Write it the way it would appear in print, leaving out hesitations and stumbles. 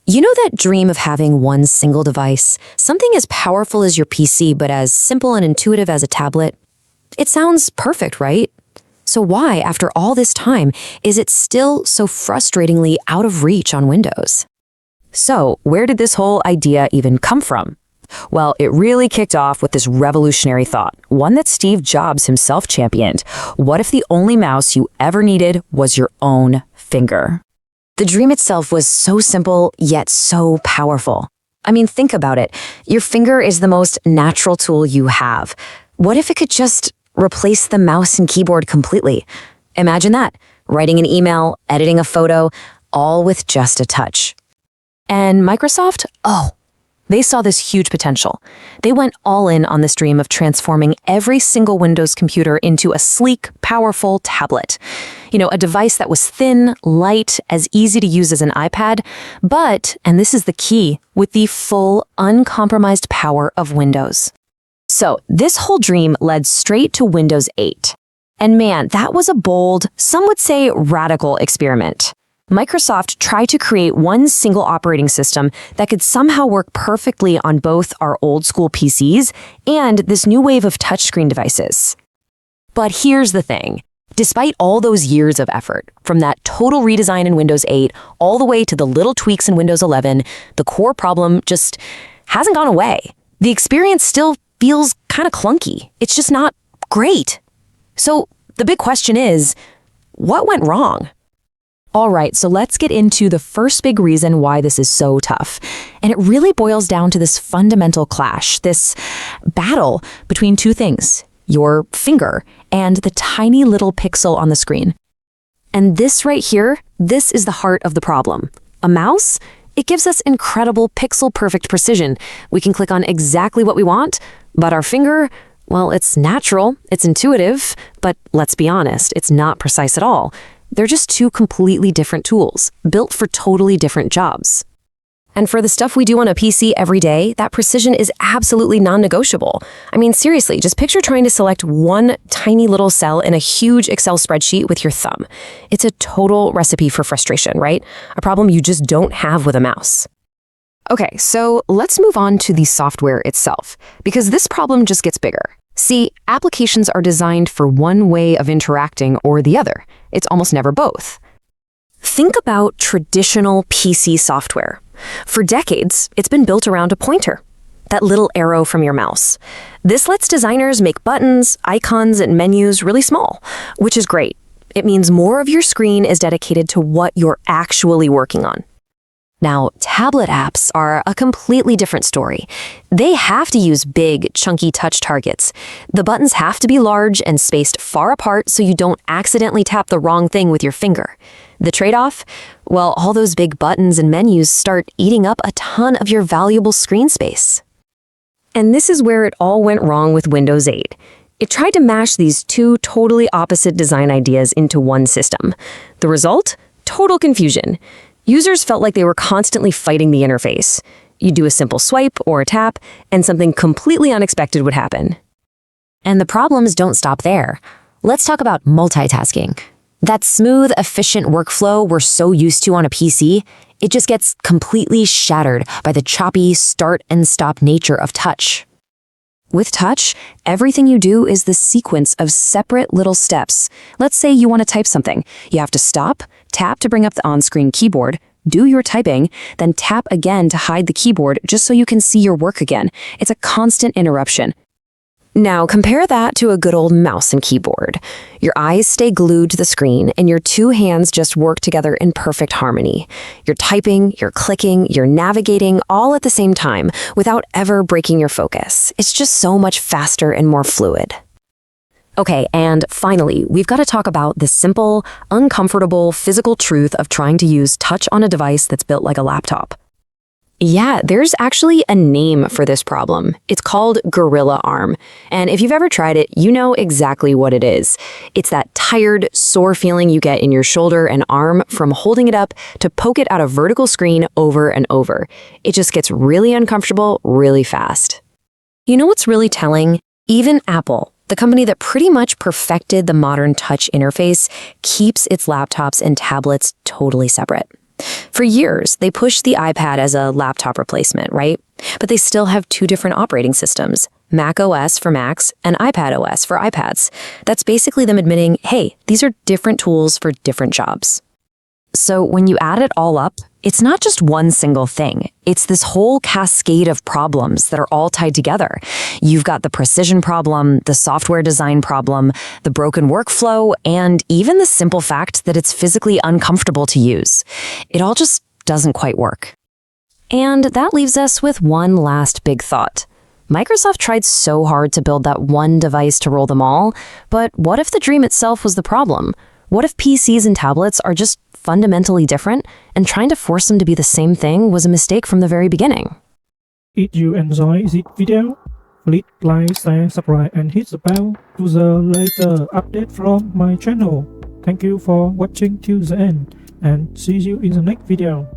You know that dream of having one single device, something as powerful as your PC but as simple and intuitive as a tablet? It sounds perfect, right? So why, after all this time, is it still so frustratingly out of reach on Windows? So, where did this whole idea even come from? Well, it really kicked off with this revolutionary thought, one that Steve Jobs himself championed. What if the only mouse you ever needed was your own finger? The dream itself was so simple, yet so powerful. I mean, think about it. Your finger is the most natural tool you have. What if it could just replace the mouse and keyboard completely? Imagine that, writing an email, editing a photo, all with just a touch. And Microsoft? Oh, they saw this huge potential. They went all in on this dream of transforming every single Windows computer into a sleek, powerful tablet. A device that was thin, light, as easy to use as an iPad, but, and this is the key, with the full, uncompromised power of Windows. So, this whole dream led straight to Windows 8. And man, that was a bold, some would say radical experiment. Microsoft tried to create one single operating system that could somehow work perfectly on both our old-school PCs and this new wave of touchscreen devices. But here's the thing. Despite all those years of effort, from that total redesign in Windows 8 all the way to the little tweaks in Windows 11, the core problem just hasn't gone away. The experience still feels kind of clunky. It's just not great. So the big question is, what went wrong? All right, so let's get into the first big reason why this is so tough. And it really boils down to this fundamental clash, this battle between two things, your finger and the tiny little pixel on the screen. And this right here, this is the heart of the problem. A mouse? It gives us incredible pixel-perfect precision. We can click on exactly what we want, but our finger, well, it's natural, it's intuitive, but let's be honest, it's not precise at all. They're just two completely different tools, built for totally different jobs. And for the stuff we do on a PC every day, that precision is absolutely non-negotiable. I mean, seriously, just picture trying to select one tiny little cell in a huge Excel spreadsheet with your thumb. It's a total recipe for frustration, right? A problem you just don't have with a mouse. Okay, so let's move on to the software itself, because this problem just gets bigger. See, applications are designed for one way of interacting or the other. It's almost never both. Think about traditional PC software. For decades, it's been built around a pointer, that little arrow from your mouse. This lets designers make buttons, icons, and menus really small, which is great. It means more of your screen is dedicated to what you're actually working on. Now, tablet apps are a completely different story. They have to use big, chunky touch targets. The buttons have to be large and spaced far apart so you don't accidentally tap the wrong thing with your finger. The trade-off? Well, all those big buttons and menus start eating up a ton of your valuable screen space. And this is where it all went wrong with Windows 8. It tried to mash these two totally opposite design ideas into one system. The result? Total confusion. Users felt like they were constantly fighting the interface. You'd do a simple swipe or a tap, and something completely unexpected would happen. And the problems don't stop there. Let's talk about multitasking. That smooth, efficient workflow we're so used to on a PC, it just gets completely shattered by the choppy start and stop nature of touch. With touch, everything you do is the sequence of separate little steps. Let's say you want to type something. You have to stop, tap to bring up the on-screen keyboard, do your typing, then tap again to hide the keyboard just so you can see your work again. It's a constant interruption. Now, compare that to a good old mouse and keyboard. Your eyes stay glued to the screen, and your two hands just work together in perfect harmony. You're typing, you're clicking, you're navigating, all at the same time, without ever breaking your focus. It's just so much faster and more fluid. Okay, and finally, we've got to talk about the simple, uncomfortable, physical truth of trying to use touch on a device that's built like a laptop. Yeah, there's actually a name for this problem. It's called Gorilla Arm. And if you've ever tried it, you know exactly what it is. It's that tired, sore feeling you get in your shoulder and arm from holding it up to poke it at a vertical screen over and over. It just gets really uncomfortable really fast. You know what's really telling? Even Apple, the company that pretty much perfected the modern touch interface, keeps its laptops and tablets totally separate. For years, they pushed the iPad as a laptop replacement, right? But they still have two different operating systems, Mac OS for Macs and iPad OS for iPads. That's basically them admitting, hey, these are different tools for different jobs. So when you add it all up, it's not just one single thing. It's this whole cascade of problems that are all tied together. You've got the precision problem, the software design problem, the broken workflow, and even the simple fact that it's physically uncomfortable to use. It all just doesn't quite work. And that leaves us with one last big thought. Microsoft tried so hard to build that one device to rule them all, but what if the dream itself was the problem? What if PCs and tablets are just fundamentally different, and trying to force them to be the same thing was a mistake from the very beginning? If you enjoy this video, please like, share, subscribe and hit the bell to the later update from my channel. Thank you for watching till the end and see you in the next video.